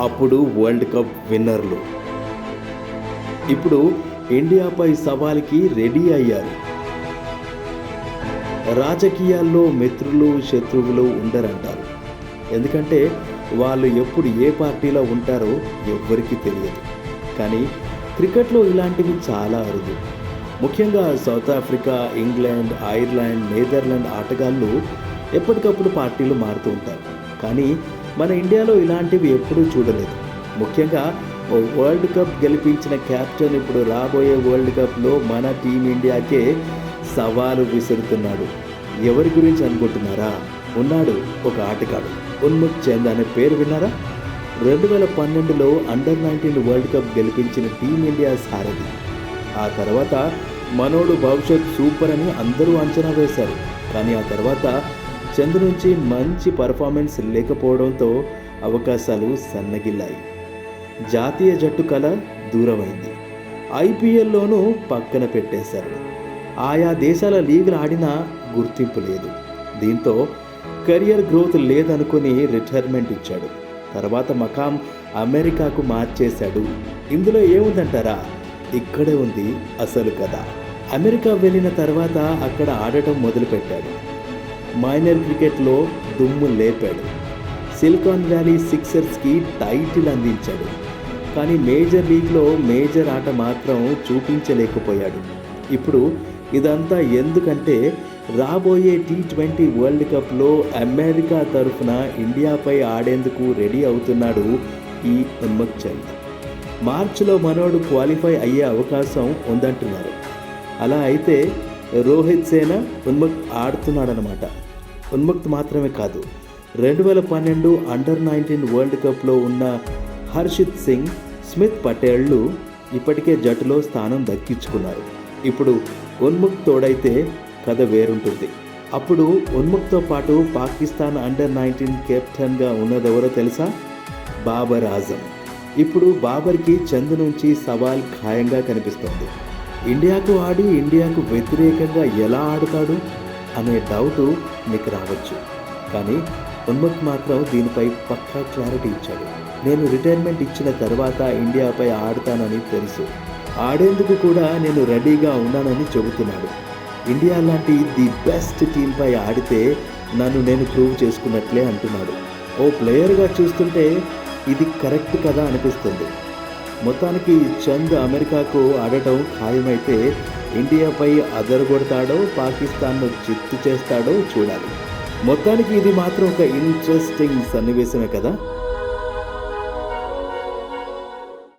అప్పుడు world cup విన్నర్లు. ఇప్పుడు ఇండియాపై సవాల్కి ready అయ్యారు. రాజకీయాల్లో మిత్రులు శత్రువులు ఉండరంటారు. ఎందుకంటే వాళ్ళు ఎప్పుడు ఏ పార్టీలో ఉంటారో ఎవ్వరికీ తెలియదు. కానీ క్రికెట్లో ఇలాంటివి చాలా అరుదు. ముఖ్యంగా south Africa, England, Ireland, Netherland ఆటగాళ్ళు ఎప్పటికప్పుడు పార్టీలు మారుతూ ఉంటారు. కానీ మన ఇండియాలో ఇలాంటివి ఎప్పుడూ చూడలేదు. ముఖ్యంగా వరల్డ్ కప్ గెలిపించిన కెప్టెన్ ఇప్పుడు రాబోయే వరల్డ్ కప్లో మన టీమిండియాకే సవాలు విసురుతున్నాడు. ఎవరి గురించి అనుకుంటున్నారా? ఉన్నాడు ఒక ఆటగాడు, ఉన్ముక్ చంద్ అనే పేరు విన్నారా? 2012లో అండర్-19 వరల్డ్ కప్ గెలిపించిన టీమిండియా సారథి. ఆ తర్వాత మనోడు భవిష్యత్ సూపర్ అని అందరూ అంచనా వేశారు. కానీ ఆ తర్వాత చంద్ నుంచి మంచి పర్ఫార్మెన్స్ లేకపోవడంతో అవకాశాలు సన్నగిల్లాయి. జాతీయ జట్టు కల దూరమైంది. ఐపీఎల్లోనూ పక్కన పెట్టేశారు. ఆయా దేశాల లీగ్లు ఆడినా గుర్తింపు లేదు. దీంతో కెరియర్ గ్రోత్ లేదనుకుని రిటైర్మెంట్ ఇచ్చాడు. తర్వాత మకాం అమెరికాకు మార్చేశాడు. ఇందులో ఏముందంటారా? ఇక్కడే ఉంది అసలు కథ. అమెరికా వెళ్ళిన తర్వాత అక్కడ ఆడటం మొదలుపెట్టాడు. మైనర్ క్రికెట్లో దుమ్ము లేపాడు. సిలికాన్ వ్యాలీ సిక్సర్స్కి టైటిల్ అందించాడు. కానీ మేజర్ లీగ్లో మేజర్ ఆట మాత్రం చూపించలేకపోయాడు. ఇప్పుడు ఇదంతా ఎందుకంటే రాబోయే T20 వరల్డ్ కప్లో అమెరికా తరఫున ఇండియాపై ఆడేందుకు రెడీ అవుతున్నాడు ఈ ఉన్ముక్ చంద్. మార్చిలో మనోడు క్వాలిఫై అయ్యే అవకాశం ఉందంటున్నారు. అలా అయితే రోహిత్ సేన ఉన్ముక్ ఆడుతున్నాడనమాట. ఉన్ముక్త్ మాత్రమే కాదు, 2012 అండర్-19 వరల్డ్ కప్లో ఉన్న హర్షిత్ సింగ్, స్మిత్ పటేళ్లు ఇప్పటికే జట్టులో స్థానం దక్కించుకున్నారు. ఇప్పుడు ఉన్ముక్ తోడైతే కథ వేరుంటుంది. అప్పుడు ఉన్ముక్తో పాటు పాకిస్తాన్ అండర్-19 కెప్టెన్గా ఉన్నదెవరో తెలుసా? బాబర్ ఆజం. ఇప్పుడు బాబర్కి చంద్ నుంచి సవాల్ ఖాయంగా కనిపిస్తోంది. ఇండియాకు ఆడి ఇండియాకు వ్యతిరేకంగా ఎలా ఆడుతాడు అనే డౌటు మీకు రావచ్చు. కానీ ఉన్ముక్ మాత్రం దీనిపై పక్కా క్లారిటీ ఇచ్చాడు. నేను రిటైర్మెంట్ ఇచ్చిన తర్వాత ఇండియాపై ఆడతానని తెలుసు. ఆడేందుకు కూడా నేను రెడీగా ఉన్నానని చెబుతున్నాడు. ఇండియా లాంటి ది బెస్ట్ టీంపై ఆడితే నన్ను నేను ప్రూవ్ చేసుకున్నట్లే అంటున్నాడు. ఓ ప్లేయర్గా చూస్తుంటే ఇది కరెక్ట్ కదా అనిపిస్తుంది. మొత్తానికి చంద్ అమెరికాకు ఆడటం ఖాయమైతే ఇండియాపై అదరగొడతాడో పాకిస్తాన్ను చిత్తు చేస్తాడో చూడాలి. మొత్తానికి ఇది మాత్రం ఒక ఇంట్రెస్టింగ్ సన్నివేశమే కదా.